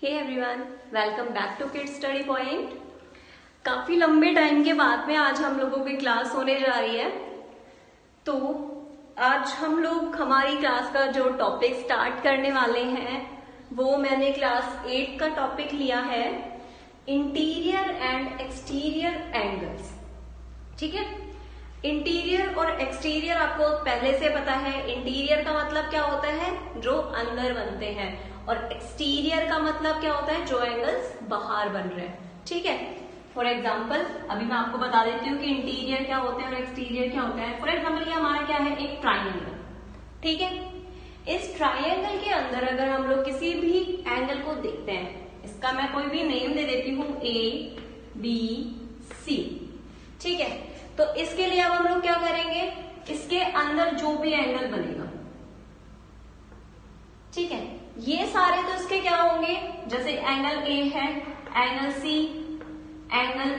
Hey everyone, welcome back to kids study point. काफी लंबे time के बाद में आज हम लोगों की क्लास होने जा रही है। तो आज हम लोग हमारी क्लास का जो टॉपिक स्टार्ट करने वाले हैं वो मैंने क्लास 8 का टॉपिक लिया है, इंटीरियर एंड एक्सटीरियर एंगल्स। ठीक है, इंटीरियर और एक्सटीरियर आपको पहले से पता है। इंटीरियर का मतलब क्या होता है, जो अंदर बनते हैं, और एक्सटीरियर का मतलब क्या होता है, जो एंगल्स बाहर बन रहे हैं। ठीक है, फॉर एग्जाम्पल अभी मैं आपको बता देती हूँ कि इंटीरियर क्या होते हैं और एक्सटीरियर क्या होता है। फॉर एग्जाम्पल ये हमारा क्या है, एक ट्राइंगल। ठीक है, इस ट्राइंगल के अंदर अगर हम लोग किसी भी एंगल को देखते हैं, इसका मैं कोई भी नेम दे देती हूँ A, B, C। ठीक है, तो इसके लिए अब हम लोग क्या करेंगे, इसके अंदर जो भी एंगल बनेगा, ठीक है, ये सारे तो इसके क्या होंगे, जैसे एंगल A है, एंगल C, एंगल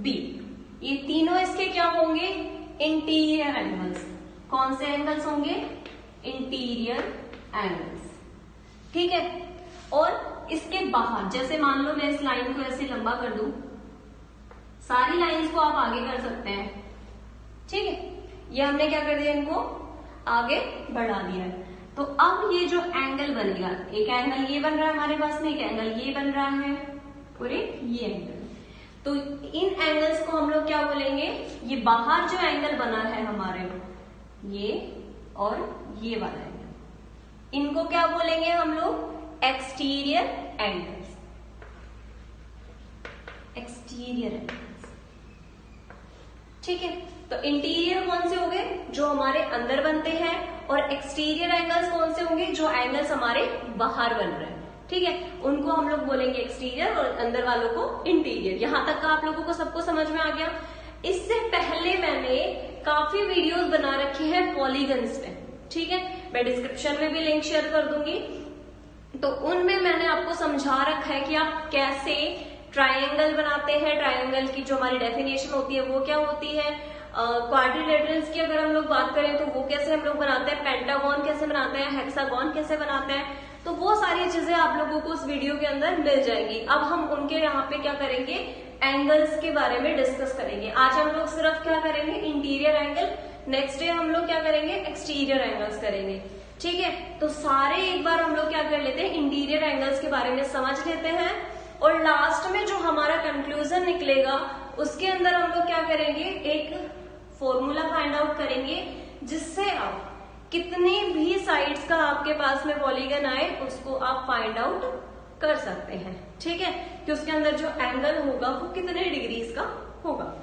B, ये तीनों इसके क्या होंगे, इंटीरियर एंगल्स। कौन से एंगल्स होंगे, इंटीरियर एंगल्स। ठीक है, और इसके बाहर, जैसे मान लो मैं इस लाइन को ऐसे लंबा कर दूं, सारी लाइंस को आप आगे कर सकते हैं। ठीक है, ये हमने क्या कर दिया, इनको आगे बढ़ा दिया है। तो अब ये जो एंगल बनेगा, एक एंगल ये बन रहा है हमारे पास में, एक एंगल ये बन रहा है और एक ये एंगल। तो इन एंगल्स को हम लोग क्या बोलेंगे, ये बाहर जो एंगल बना है हमारे, ये और ये वाला एंगल, इनको क्या बोलेंगे हम लोग, एक्सटीरियर एंगल्स। Exterior angles. ठीक है, तो इंटीरियर कौन से हो गए, जो हमारे अंदर बनते हैं, और एक्सटीरियर एंगल्स कौन से होंगे, जो एंगल्स हमारे बाहर बन रहे हैं। ठीक है, उनको हम लोग बोलेंगे एक्सटीरियर और अंदर वालों को इंटीरियर। यहां तक का आप लोगों को सबको समझ में आ गया। इससे पहले मैंने काफी वीडियोस बना रखे हैं पॉलीगन्स पे। ठीक है, मैं डिस्क्रिप्शन में भी लिंक शेयर कर दूंगी। तो उनमें मैंने आपको समझा रखा है कि आप कैसे ट्राइंगल बनाते हैं, ट्राइंगल की जो हमारी डेफिनेशन होती है वो क्या होती है, क्वाड्रिलेटरल्स की अगर हम लोग बात करें तो वो कैसे हम लोग बनाते हैं, पेंटागन कैसे बनाते हैं, हेक्सागन कैसे बनाते हैं, तो वो सारी चीजें आप लोगों को उस वीडियो के अंदर मिल जाएंगी। अब हम उनके यहाँ पे क्या करेंगे, एंगल्स के बारे में डिस्कस करेंगे। आज हम लोग सिर्फ क्या करेंगे, इंटीरियर एंगल, नेक्स्ट डे हम लोग क्या करेंगे, एक्सटीरियर एंगल्स करेंगे। ठीक है, तो सारे एक बार हम लोग क्या कर लेते हैं, इंटीरियर एंगल्स के बारे में समझ लेते हैं, और लास्ट में जो हमारा कंक्लूजन निकलेगा उसके अंदर हम लोग क्या करेंगे, एक फॉर्मूला फाइंड आउट करेंगे, जिससे आप कितनी भी साइड्स का आपके पास में पॉलीगन आए उसको आप फाइंड आउट कर सकते हैं। ठीक है, कि उसके अंदर जो एंगल होगा वो कितने डिग्रीज का होगा।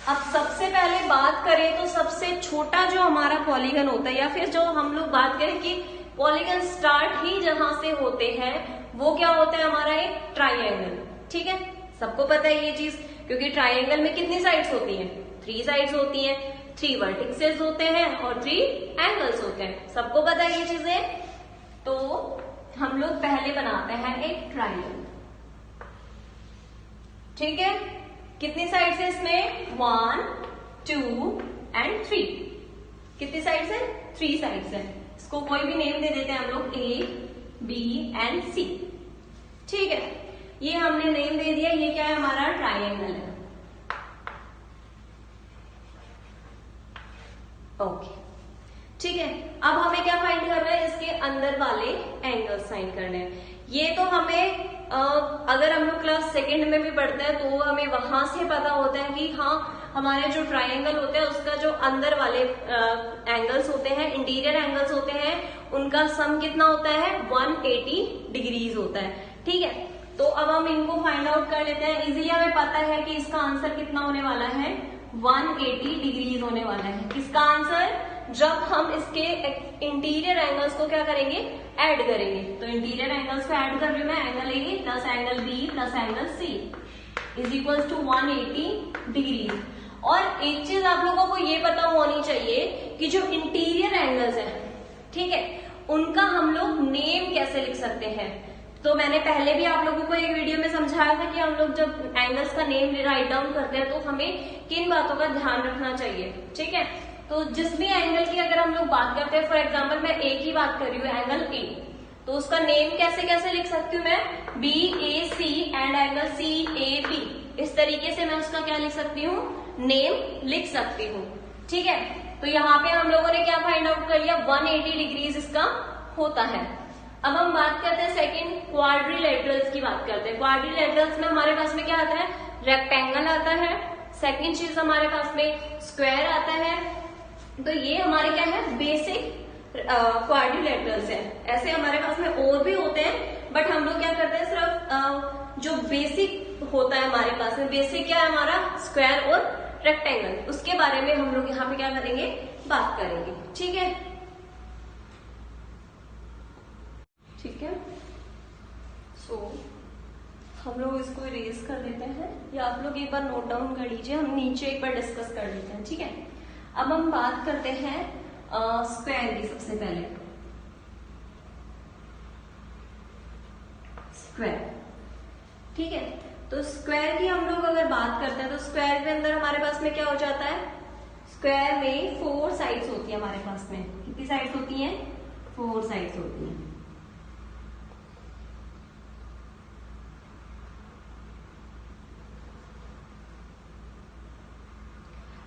अब सबसे पहले बात करें तो सबसे छोटा जो हमारा पॉलीगन होता है, या फिर जो हम लोग बात करें कि पॉलीगन स्टार्ट ही जहां से होते हैं, वो क्या होता है, हमारा एक ट्राइंगल। ठीक है, सबको पता है ये चीज, क्योंकि ट्राइंगल में कितनी साइड्स होती हैं, 3 साइड्स होती हैं, 3 वर्टिसेस होते हैं और 3 एंगल्स होते हैं। सबको पता है ये चीजें। तो हम लोग पहले बनाते हैं एक ट्राइंगल। ठीक है, कितनी साइड्स है इसमें, 1, 2 एंड 3। कितनी साइड्स है, 3 साइड्स है। इसको कोई भी नेम दे देते हैं हम लोग, A, B एंड C। ठीक है, ये हमने नेम दे दिया, ये क्या है, हमारा ट्राइंगल है। ओके, ठीक है, अब हमें क्या फाइंड करना है, इसके अंदर वाले एंगल्स फाइंड करने हैं। ये तो हमें अगर हम लोग क्लास 2nd में भी पढ़ते हैं तो हमें वहां से पता होता है कि हाँ, हमारे जो ट्राइंगल होते हैं उसका जो अंदर वाले एंगल्स होते हैं, इंटीरियर एंगल्स होते हैं, उनका सम कितना होता है, 180 डिग्रीज होता है। ठीक है, तो अब हम इनको फाइंड आउट कर लेते हैं। इजीली हमें पता है कि इसका आंसर कितना होने वाला है, 180 डिग्रीज होने वाला है। इसका आंसर जब हम इसके इंटीरियर एंगल्स को क्या करेंगे, ऐड करेंगे। तो इंटीरियर एंगल्स को ऐड कर रही हूं मैं, angle A plus angle B plus angle C is equal to 180 degrees. और एक चीज आप लोगों को ये पता होनी चाहिए कि जो इंटीरियर एंगल्स है, ठीक है, उनका हम लोग नेम कैसे लिख सकते हैं। तो मैंने पहले भी आप लोगों को एक वीडियो में समझाया था कि हम लोग जब एंगल्स का नेम राइट डाउन करते हैं तो हमें किन बातों का ध्यान रखना चाहिए, ठीक है। तो जिस भी एंगल की अगर हम लोग बात करते हैं, फॉर एग्जाम्पल मैं ए की बात कर रही हूँ, एंगल ए, तो उसका नेम कैसे कैसे लिख सकती हूँ मैं, BAC एंड एंगल CAB, इस तरीके से मैं उसका क्या लिख सकती हूँ, नेम लिख सकती हूँ, ठीक है। तो यहाँ पे हम लोगों ने क्या फाइंड आउट कर लिया, 180 डिग्रीज इसका होता है। अब हम बात करते हैं सेकंड, क्वाड्रिलेटरल्स की बात करते हैं। क्वाड्रिलेटरल्स में हमारे पास में क्या आता है, रेक्टेंगल आता है, सेकंड चीज हमारे पास में स्क्वायर आता है। तो ये हमारे क्या है, बेसिक क्वाड्रिलेटरल्स है। ऐसे हमारे पास में और भी होते हैं, बट हम लोग क्या करते हैं, सिर्फ जो बेसिक होता है हमारे पास में, बेसिक क्या है हमारा, स्क्वायर और रेक्टेंगल, उसके बारे में हम लोग यहाँ पे क्या करेंगे, बात करेंगे, ठीक है। ठीक है, सो हम लोग इसको इरेज कर देते हैं, या आप लोग एक बार नोट डाउन कर लीजिए, हम नीचे एक बार डिस्कस कर लेते हैं, ठीक है। अब हम बात करते हैं स्क्वायर की। सबसे पहले स्क्वायर, ठीक है। तो स्क्वायर की हम लोग अगर बात करते हैं तो स्क्वायर के अंदर हमारे पास में क्या हो जाता है, स्क्वायर में 4 साइड्स होती है हमारे पास में। कितनी साइड्स होती हैं, 4 साइड्स होती हैं।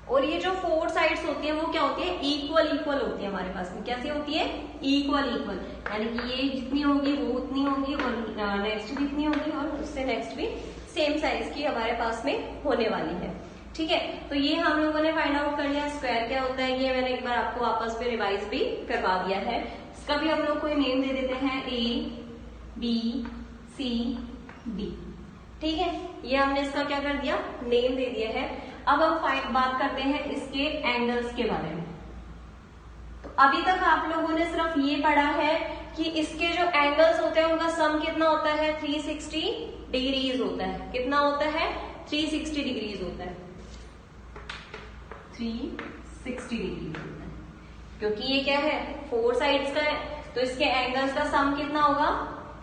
और ये जो 4 साइड्स होती है वो क्या होती है, इक्वल इक्वल होती है हमारे पास में। कैसे होती है, इक्वल इक्वल, यानी कि ये जितनी होगी वो उतनी होगी, और नेक्स्ट भी इतनी होगी, और उससे नेक्स्ट भी सेम साइज की हमारे पास में होने वाली है, ठीक है। तो ये हम लोगों ने फाइंड आउट कर लिया स्क्वायर क्या होता है। ये मैंने एक बार आपको वापस में रिवाइज भी करवा दिया है। इसका भी हम लोग कोई नेम दे देते हैं, ABCD, ठीक है। ये हमने इसका क्या कर दिया, नेम दे दिया है। अब हम बात करते हैं इसके एंगल्स के बारे में। तो अभी तक आप लोगों ने सिर्फ ये पढ़ा है कि इसके जो एंगल्स होते हैं उनका सम कितना होता है, 360 डिग्रीज होता है। कितना होता है, 360 डिग्रीज होता है, 360 डिग्रीज होता है। क्योंकि ये क्या है, 4 साइड्स का है, तो इसके एंगल्स का सम कितना होगा,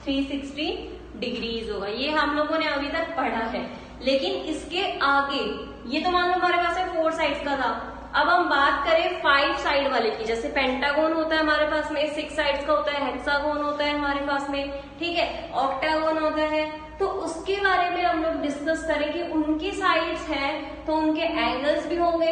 360 डिग्रीज होगा। ये हम लोगों ने अभी तक पढ़ा है। लेकिन इसके आगे, ये तो मान लो हमारे पास 4 साइड्स का था। अब हम बात करें 5 साइड वाले की, जैसे पेंटागोन होता है हमारे पास में, 6 साइड्स का होता है, हेक्सागोन होता है हमारे पास में, ठीक है, ऑक्टागोन होता है। तो उसके बारे में हम लोग डिस्कस करें कि उनकी साइड्स हैं तो उनके एंगल्स भी होंगे,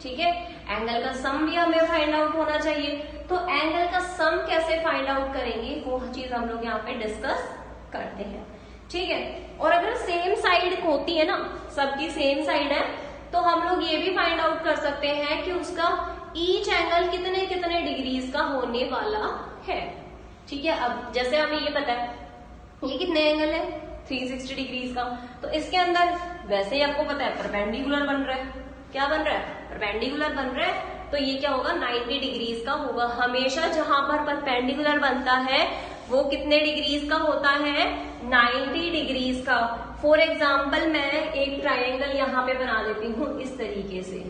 ठीक है। एंगल का सम भी हमें फाइंड आउट होना चाहिए। तो एंगल का सम कैसे फाइंड आउट करेंगे, वो चीज हम लोग यहाँ पे डिस्कस करते हैं, ठीक है। और अगर सेम साइड होती है ना, सबकी सेम साइड है, तो हम लोग ये भी फाइंड आउट कर सकते हैं कि उसका ईच एंगल कितने कितने डिग्रीज का होने वाला है, ठीक है। अब जैसे हमें ये पता है ये कितने एंगल है, 360 डिग्रीज का, तो इसके अंदर वैसे ही आपको पता है परपेंडिकुलर बन रहा है। क्या बन रहा है, परपेंडिकुलर बन रहा है। तो ये क्या होगा, 90 डिग्रीज का होगा। हमेशा जहां पर परपेंडिकुलर बनता है वो कितने डिग्रीज का होता है, 90 डिग्रीज का। फॉर एग्जाम्पल मैं एक ट्राइंगल यहां पे बना देती हूं इस तरीके से,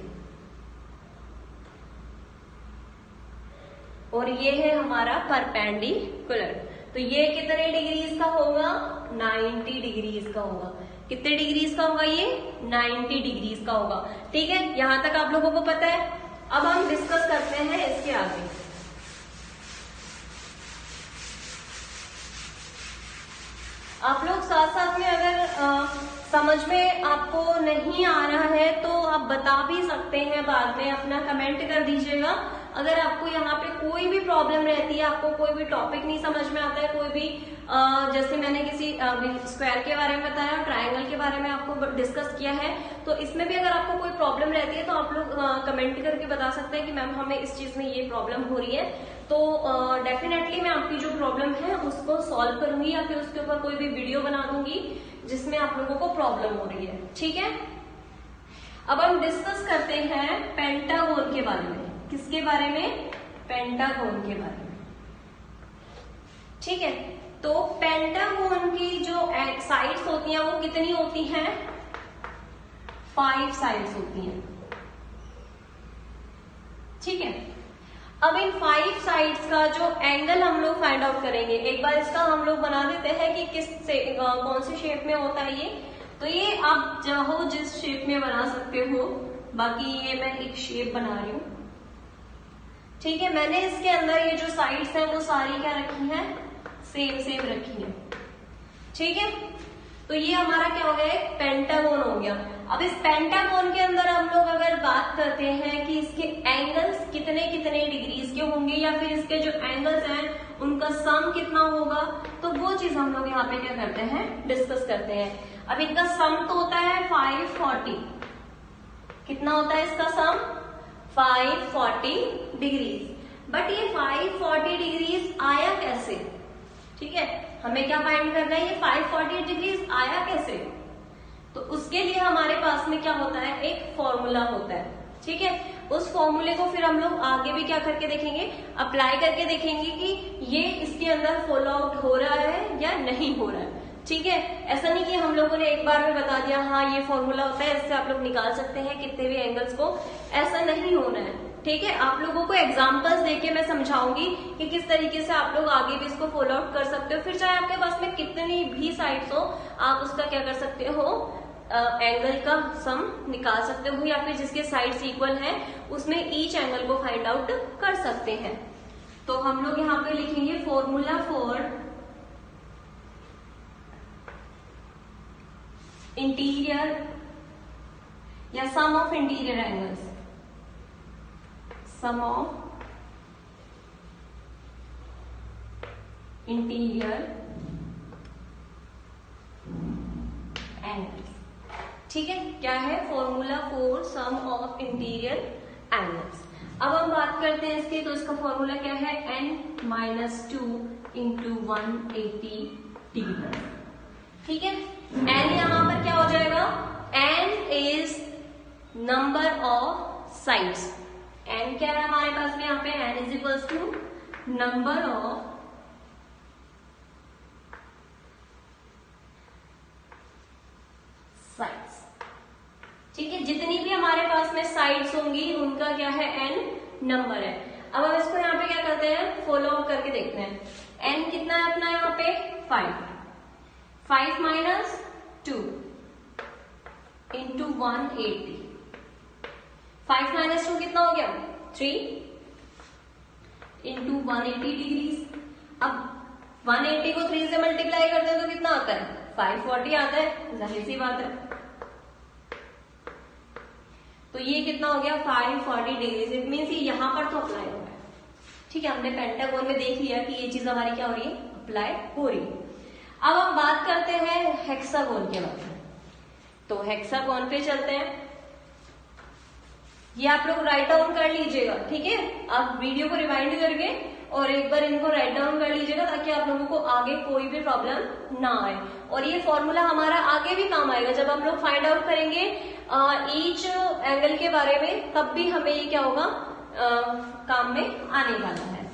और ये है हमारा परपेंडिकुलर। तो ये कितने डिग्रीज का होगा, 90 डिग्रीज का होगा। कितने डिग्रीज का होगा ये, 90 डिग्रीज का होगा, ठीक है। यहां तक आप लोगों को पता है। अब हम डिस्कस करते हैं इसके आगे। आप लोग साथ साथ में अगर समझ में आपको नहीं आ रहा है तो आप बता भी सकते हैं, बाद में अपना कमेंट कर दीजिएगा। अगर आपको यहाँ पे कोई भी प्रॉब्लम रहती है, आपको कोई भी टॉपिक नहीं समझ में आता है, कोई भी जैसे मैंने किसी स्क्वायर के बारे में बताया, ट्रायंगल के बारे में आपको डिस्कस किया है, तो इसमें भी अगर आपको कोई प्रॉब्लम रहती है तो आप लोग कमेंट करके बता सकते हैं कि मैम हमें इस चीज में ये प्रॉब्लम हो रही है। तो डेफिनेटली मैं आपकी जो प्रॉब्लम है उसको सॉल्व करूंगी, या फिर उसके ऊपर कोई भी वीडियो बना दूंगी जिसमें आप लोगों को प्रॉब्लम हो रही है, ठीक है। अब हम डिस्कस करते हैं पेंटागोन के बारे में। किसके बारे में, पेंटागोन के बारे में, ठीक है। तो पेंटागोन की जो साइड्स होती हैं वो कितनी होती हैं, 5 साइड्स होती हैं, ठीक है। अब इन 5 साइड्स का जो एंगल हम लोग फाइंड आउट करेंगे, एक बार इसका हम लोग बना देते हैं कि किस से कौन से शेप में होता है ये। तो ये आप चाहो जिस शेप में बना सकते हो, बाकी ये मैं एक शेप बना रही हूं। ठीक है, मैंने इसके अंदर ये जो साइड्स हैं वो सारी क्या रखी हैं, सेम रखी है। ठीक है, तो ये हमारा क्या हो गया, एक पेंटागोन हो गया। अब इस पेंटागोन के अंदर हम लोग अगर बात करते हैं कि इसके एंगल्स कितने कितने डिग्रीज के होंगे या फिर इसके जो एंगल्स हैं उनका सम कितना होगा, तो वो चीज हम लोग यहाँ पे क्या करते हैं, डिस्कस करते हैं। अब इनका सम तो होता है 540, कितना होता है इसका सम, 540 डिग्रीज। बट ये 540 डिग्रीज आया कैसे, ठीक है, हमें क्या फाइंड करना है, ये 540 डिग्रीज आया कैसे। तो उसके लिए हमारे पास में क्या होता है, एक फॉर्मूला होता है। ठीक है, उस फॉर्मूले को फिर हम लोग आगे भी क्या करके देखेंगे, अप्लाई करके देखेंगे कि ये इसके अंदर फॉलो आउट हो रहा है या नहीं हो रहा है। ठीक है, ऐसा नहीं कि हम लोगों ने एक बार में बता दिया हाँ ये फॉर्मूला होता है, इससे आप लोग निकाल सकते हैं कितने भी एंगल्स को, ऐसा नहीं होना है। ठीक है, आप लोगों को एग्जांपल्स देके मैं समझाऊंगी कि किस तरीके से आप लोग आगे भी इसको फॉलो आउट कर सकते हो। फिर चाहे आपके पास में कितनी भी साइड्स हो, आप उसका क्या कर सकते हो, एंगल का सम निकाल सकते हो, या फिर जिसके साइड्स इक्वल हैं उसमें ईच एंगल को फाइंड आउट कर सकते हैं। तो हम लोग यहाँ पे लिखेंगे फॉर्मूला फॉर इंटीरियर या sum of interior angles, sum of interior angles. ठीक है, क्या है, formula for sum of interior angles. अब हम बात करते हैं इसकी, तो इसका फॉर्मूला क्या है, n-2 इंटू 180 डिग्री। ठीक है, n यहां पर क्या हो जाएगा, n is number of sides. n क्या है हमारे पास में यहाँ पे, n is equals to number of sides. ठीक है, जितनी भी हमारे पास में साइड्स होंगी उनका क्या है, n नंबर है। अब हम इसको यहाँ पे क्या करते हैं, फॉलो अप करके देखते हैं। n कितना है अपना यहाँ पे, 5 माइनस 2 इंटू 180, 5 माइनस 2 कितना हो गया, 3 इंटू 180 डिग्रीज। अब 180 को 3 से मल्टीप्लाई करते हैं तो कितना आता है, 540 आता है, जाहिर सी बात है। तो ये कितना हो गया, 540 डिग्रीज। इट मीन्स ये यहां पर तो अप्लाई हो रहा है। ठीक है, हमने पेंटागोन में देख लिया कि ये चीज हमारी क्या हो रही है, अप्लाई हो रही है। अब हम बात करते हैं हेक्सागोन के बारे में। तो हेक्सागोन पे चलते हैं, ये आप लोग राइट डाउन कर लीजिएगा। ठीक है, आप वीडियो को रिवाइंड करके और एक बार इनको राइट डाउन कर लीजिएगा ताकि आप लोगों को आगे कोई भी प्रॉब्लम ना आए। और ये फॉर्मूला हमारा आगे भी काम आएगा जब हम लोग फाइंड आउट करेंगे ईच एंगल के बारे में, तब भी हमें ये क्या होगा, काम में आने वाला है।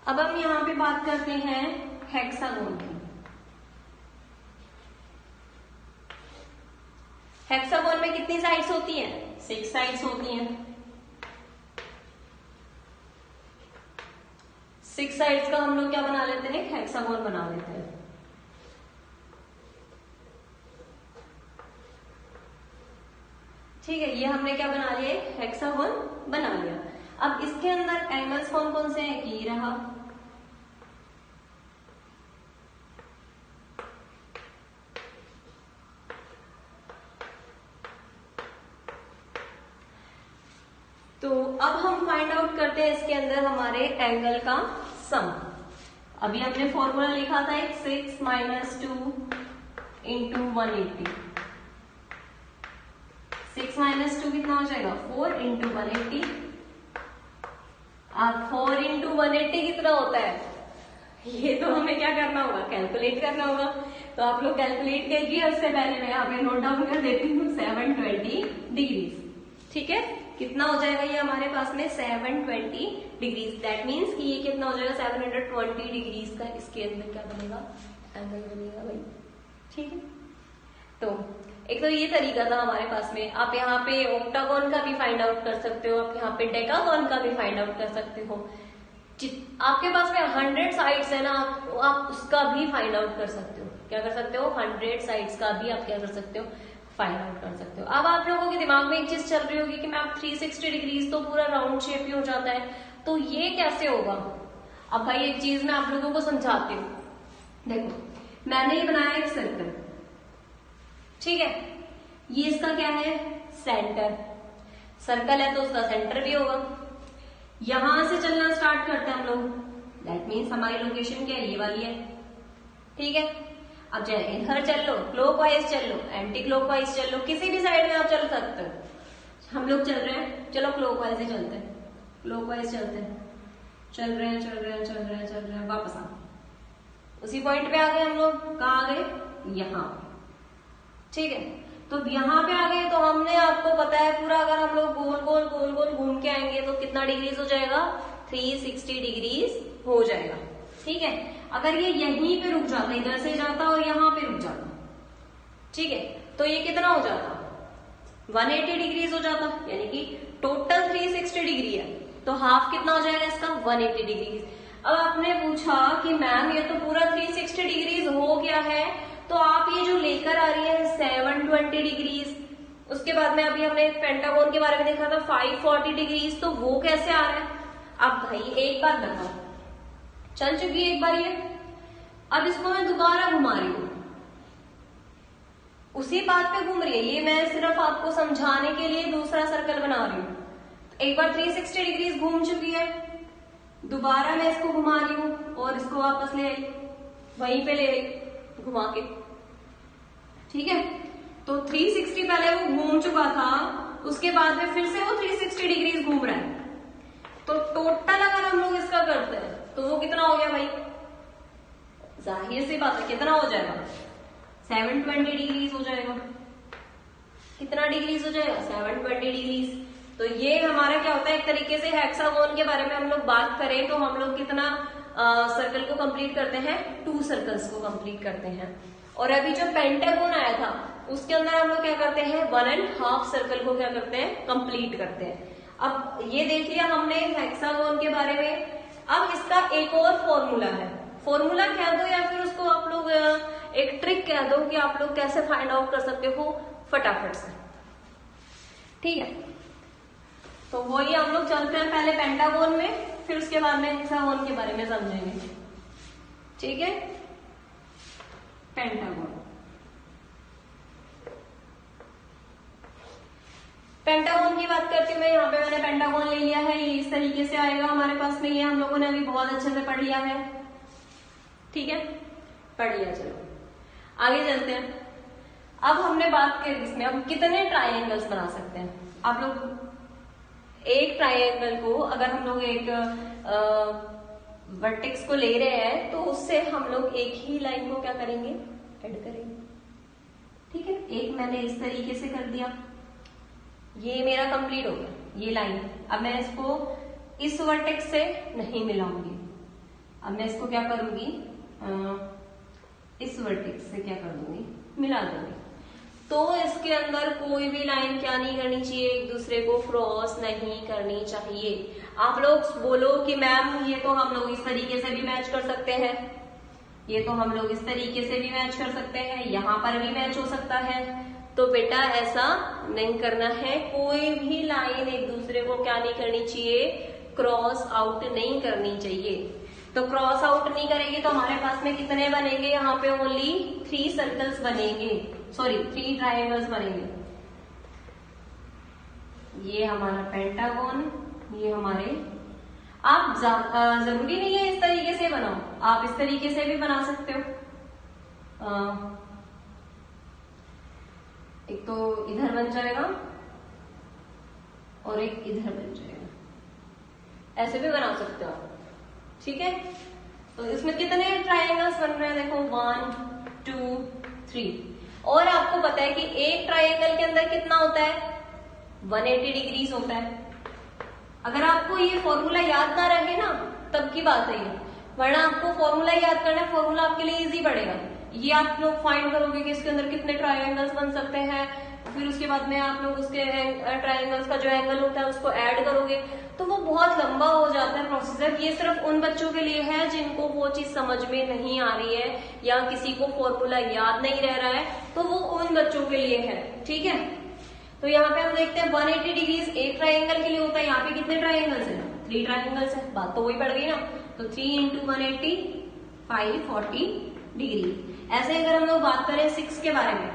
अब हम यहाँ पे बात करते हैं हेक्सागोन की। हेक्सागोन में कितनी साइड्स होती हैं, 6 साइड्स होती हैं। 6 साइड्स का हम लोग क्या बना लेते हैं, हेक्सागोन बना लेते हैं। ठीक है, ये हमने क्या बना लिया, हेक्सागोन बना लिया। अब इसके अंदर एंगल्स कौन कौन से हैं, ये रहा, तो अब हम फाइंड आउट करते हैं इसके अंदर हमारे एंगल का सम। अभी हमने फॉर्मूला लिखा था एक 6 माइनस 2 इंटू 180। 6 माइनस 2 कितना हो जाएगा, 4 इंटू 180। अब 4 इंटू 180 कितना होता है, ये तो हमें क्या करना होगा, कैलकुलेट करना होगा। तो आप लोग कैलकुलेट कीजिए, उससे पहले मैं यहाँ पे नोट डाउन कर देती हूँ 720 डिग्रीज। ठीक है, कितना हो जाएगा ये हमारे पास में 720 डिग्रीज। दैट मीन्स कि ये कितना हो जाएगा, 720 डिग्रीज का इसके अंदर क्या बनेगा, एंगल बनेगा भाई। ठीक है, तो एक तो ये तरीका था हमारे पास में। आप यहाँ पे ऑक्टागोन का भी फाइंड आउट कर सकते हो, आप यहाँ पे डेकागोन का भी फाइंड आउट कर सकते हो। आपके पास में 100 साइड्स है ना, आप उसका भी फाइंड आउट कर सकते हो। क्या कर सकते हो? 100 साइड्स का भी आप क्या कर सकते हो? फाइंड आउट कर सकते हो। अब आप लोगों के दिमाग में एक चीज चल रही होगी कि मैम 360 डिग्रीज तो पूरा राउंड शेप ही हो जाता है, तो ये कैसे होगा? अब भाई एक चीज मैं आप लोगों को समझाती हूँ। देखो मैंने ये बनाया एक सर्कल, ठीक है, ये इसका क्या है? सेंटर। सर्कल है तो उसका सेंटर भी होगा। यहां से चलना स्टार्ट करते हैं हम लोग, दैट मीन्स हमारी लोकेशन क्या है? ये वाली है, ठीक है। अब चाहे इधर चल लो, क्लॉकवाइज चल लो, एंटी क्लॉकवाइज चल लो, किसी भी साइड में आप चल सकते हो। हम लोग चल रहे हैं, चलो क्लॉकवाइज ही चलते हैं, क्लॉकवाइज चलते हैं, चल रहे हैं चल रहे हैं चल रहे हैं चल रहे हैं, वापस आ उसी पॉइंट पे आ गए हम लोग। कहाँ आ गए? यहाँ, ठीक है। तो यहाँ पे आ गए तो हमने, आपको पता है पूरा, अगर हम लोग गोल गोल गोल गोल घूम के आएंगे तो कितना डिग्रीज हो जाएगा? 360 डिग्रीज हो जाएगा, ठीक है। अगर ये यहीं पे रुक जाता, इधर से जाता और यहाँ पे रुक जाता, ठीक है, तो ये कितना हो जाता? 180 डिग्रीज हो जाता, यानी कि टोटल 360 डिग्री है, तो हाफ कितना हो जाएगा इसका? 180 डिग्रीज। अब आपने पूछा कि मैम ये तो पूरा 360 डिग्रीज हो गया है, तो आप ये जो लेकर आ रही है 720 डिग्रीज, उसके बाद में अभी हमने पेंटागोन के बारे में देखा था 540 डिग्रीज, तो वो कैसे आ रहा है? अब भाई एक बार बताओ, चल चुकी है एक बार ये, अब इसको मैं दोबारा घुमा रही हूं, उसी बात पे घूम रही है ये, मैं सिर्फ आपको समझाने के लिए दूसरा सर्कल बना रही हूं। एक बार 360 डिग्रीज घूम चुकी है, दोबारा मैं इसको घुमा रही हूं और इसको वापस ले आई, वहीं पे ले आई घुमा के, ठीक है। तो 360 पहले वो घूम चुका था, उसके बाद में फिर से वो 360 डिग्रीज घूम रहा है, तो टोटल अगर हम लोग इसका करते हैं तो वो कितना हो गया भाई? जाहिर सी बात है, कितना हो जाएगा? 720 डिग्रीज हो जाएगा। कितना डिग्रीज हो जाएगा? 720 डिग्रीज। तो ये हमारा क्या होता है, एक तरीके से हेक्सागोन के बारे में हम लोग बात करें तो हम लोग कितना सर्कल को कंप्लीट करते हैं? 2 सर्कल्स को कंप्लीट करते हैं। और अभी जो पेंटागोन आया था उसके अंदर हम लोग क्या करते हैं? 1.5 सर्कल को क्या करते हैं? कंप्लीट करते हैं। अब ये देख लिया हमने हेक्सागोन के बारे में। अब इसका एक और फॉर्मूला है, फॉर्मूला कह दो या फिर उसको आप लोग एक ट्रिक कह दो कि आप लोग कैसे फाइंड आउट कर सकते हो फटाफट से, ठीक है। तो वही हम लोग चलते हैं पहले पेंटागोन में, फिर उसके बाद में हेक्सागोन के बारे में समझेंगे, ठीक है। पेंटागोन, पेंटागोन की बात करती हूँ मैं। यहाँ पे मैंने पेंटागोन ले लिया है, ये इस तरीके से आएगा हमारे पास में, ये हम लोगों ने अभी बहुत अच्छे से पढ़ लिया है, ठीक है, पढ़ लिया। चलो आगे चलते हैं। अब हमने बात करी इसमें हम कितने ट्राइंगल्स बना सकते हैं। आप लोग एक ट्राइंगल को, अगर हम लोग एक वर्टेक्स को ले रहे हैं तो उससे हम लोग एक ही लाइन को क्या करेंगे? ऐड करेंगे, ठीक है। एक मैंने इस तरीके से कर दिया, ये मेरा कंप्लीट हो गया ये लाइन। अब मैं इसको इस वर्टेक्स से नहीं मिलाऊंगी, अब मैं इसको क्या करूंगी? इस वर्टेक्स से क्या कर दूंगी? मिला दूंगी। तो इसके अंदर कोई भी लाइन क्या नहीं करनी चाहिए? एक दूसरे को क्रॉस नहीं करनी चाहिए। आप लोग बोलो कि मैम ये तो हम लोग इस तरीके से भी मैच कर सकते हैं, ये तो हम लोग इस तरीके से भी मैच कर सकते हैं, यहाँ पर भी मैच हो सकता है। तो बेटा ऐसा नहीं करना है, कोई भी लाइन एक दूसरे को क्या नहीं करनी चाहिए? क्रॉस आउट नहीं करनी चाहिए। तो क्रॉस आउट नहीं करेंगे तो हमारे पास में कितने बनेंगे? यहाँ पे ओनली 3 सर्कल्स बनेंगे, सॉरी 3 ट्राइंगल्स बनेंगे। ये हमारा पेंटागोन, ये हमारे, आप जरूरी नहीं है इस तरीके से बनाओ, आप इस तरीके से भी बना सकते हो। एक तो इधर बन जाएगा और एक इधर बन जाएगा, ऐसे भी बना सकते हो आप, ठीक है। तो इसमें कितने ट्राइंगल्स बन रहे हैं? देखो 1 2 3। और आपको पता है कि एक ट्राइंगल के अंदर कितना होता है? 180 डिग्रीज होता है। अगर आपको ये फॉर्मूला याद ना रहे ना तब की बात है ये, वरना आपको फॉर्मूला याद करना है, फॉर्मूला आपके लिए इजी पड़ेगा। ये आप लोग फाइंड करोगे कि इसके अंदर कितने ट्रायंगल्स बन सकते हैं, फिर उसके बाद में आप लोग उसके ट्रायंगल्स का जो एंगल होता है उसको ऐड करोगे, तो वो बहुत लंबा हो जाता है प्रोसीजर। ये सिर्फ उन बच्चों के लिए है जिनको वो चीज समझ में नहीं आ रही है या किसी को फॉर्मूला याद नहीं रह रहा है, तो वो उन बच्चों के लिए है, ठीक है। तो यहाँ पे हम देखते हैं 180 डिग्रीज एक ट्राइंगल के लिए होता है। यहाँ पे कितने ट्राइंगल्स है? 3 ट्राइंगल्स है, बात तो वही पड़ गई ना। तो 3 इंटू 180 540 डिग्री। ऐसे अगर हम लोग बात करें 6 के बारे में,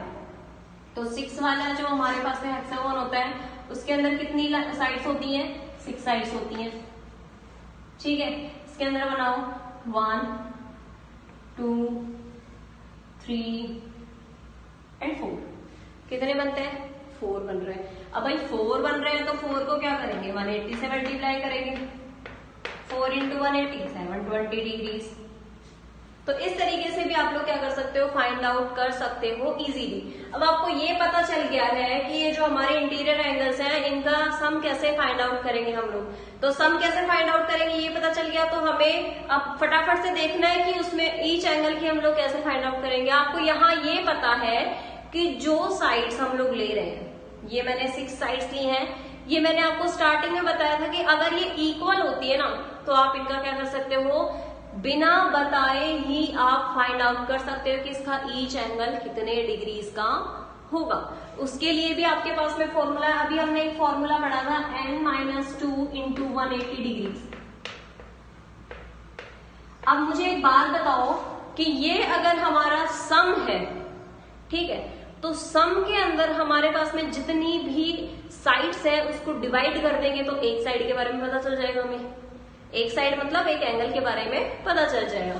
तो 6 वाला जो हमारे पास में हेक्सागोन होता है उसके अंदर कितनी साइड्स होती हैं? 6 साइड्स होती हैं, ठीक है। इसके अंदर बनाओ 1 2 3 एंड 4। कितने बनते हैं? 4 बन रहे हैं। अब भाई 4 बन रहे हैं तो 4 को क्या करेंगे? 180 से मल्टीप्लाई करेंगे। 4 इंटू 180 720 डिग्रीज। तो इस तरीके से भी आप लोग क्या कर सकते हो? फाइंड आउट कर सकते हो इजीली। अब आपको ये पता चल गया है कि ये जो हमारे इंटीरियर एंगल्स हैं इनका सम कैसे फाइंड आउट करेंगे हम लोग। तो सम कैसे फाइंड आउट करेंगे ये पता चल गया, तो हमें अब फटाफट से देखना है कि उसमें ईच एंगल की हम लोग कैसे फाइंड आउट करेंगे। आपको यहाँ ये पता है कि जो साइड्स हम लोग ले रहे हैं, ये मैंने 6 साइड्स ली हैं, ये मैंने आपको स्टार्टिंग में बताया था कि अगर ये इक्वल होती है ना तो आप इनका क्या कर सकते हो? बिना बताए ही आप फाइंड आउट कर सकते हो कि इसका ईच एंगल कितने डिग्रीज का होगा। उसके लिए भी आपके पास में फॉर्मूला है। अभी हमने एक फॉर्मूला पढ़ा था n-2 इंटू 180 डिग्रीज। अब मुझे एक बात बताओ कि ये अगर हमारा सम है, ठीक है, तो सम के अंदर हमारे पास में जितनी भी साइड्स है उसको डिवाइड कर देंगे तो एक साइड के बारे में पता चल जाएगा हमें। एक साइड मतलब एक एंगल के बारे में पता चल जाएगा।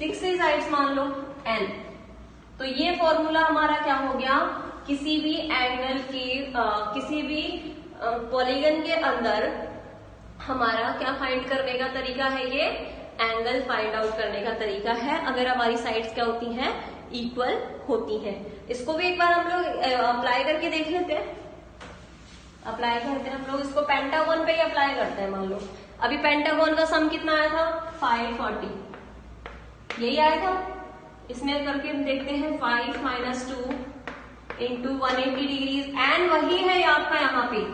6 साइड्स मान लो n, तो ये फॉर्मूला हमारा क्या हो गया? किसी भी एंगल की किसी भी पॉलीगन के अंदर हमारा क्या फाइंड करने का तरीका है? ये एंगल फाइंड आउट करने का तरीका है, अगर हमारी साइड्स क्या होती हैं? इक्वल होती हैं। इसको भी एक बार हम लोग अप्लाई करके देख लेते हैं। अप्लाई करते हैं हम लोग इसको पेंटागन पे ही अप्लाई करते हैं। मान लो अभी पेंटागन का सम कितना आया था? 540, यही आया था। इसमें करके देखते हैं 5 - 2 इंटू 180 डिग्रीज। एन वही है आपका यहाँ पे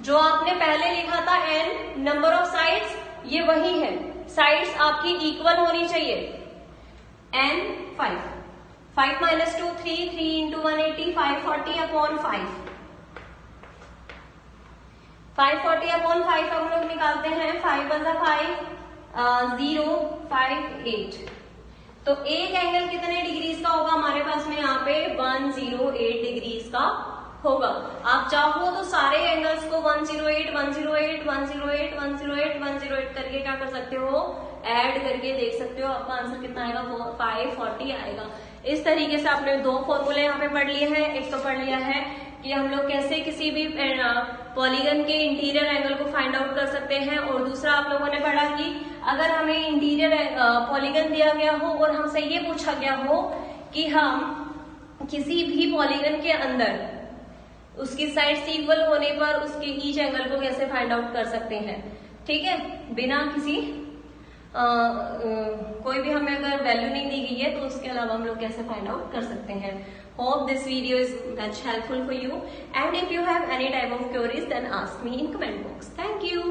जो आपने पहले लिखा था एन नंबर ऑफ साइड्स, ये वही है। साइड्स आपकी इक्वल होनी चाहिए। एन 5 - 2 3 3 इंटू 180 540 अपॉन 5 540 अपॉन 5 हम लोग निकालते हैं। 5 × 5 0 5 8। तो एक एंगल कितने डिग्रीज का होगा हमारे पास में? यहाँ पे 108 डिग्रीज का होगा। आप चाहो तो सारे एंगल्स को 108 108 108 108 108 करके क्या कर सकते हो? ऐड करके देख सकते हो। आपका आंसर कितना आएगा? 540 आएगा। इस तरीके से आपने 2 फॉर्मूले यहाँ पे पढ़ लिए हैं। एक तो पढ़ लिया है कि हम लोग कैसे किसी भी पॉलीगन के इंटीरियर एंगल को फाइंड आउट कर सकते हैं, और दूसरा आप लोगों ने पढ़ा कि अगर हमें इंटीरियर पॉलीगन दिया गया हो और हमसे ये पूछा गया हो कि हम किसी भी पॉलीगन के अंदर उसकी साइड्स इक्वल होने पर उसके ईच एंगल को कैसे फाइंड आउट कर सकते हैं, ठीक है, बिना किसी कोई भी हमें अगर वैल्यू नहीं दी गई है तो उसके अलावा हम लोग कैसे फाइंड आउट कर सकते हैं। Hope this video is much helpful for you, and if you have any type of queries then ask me in comment box. Thank you.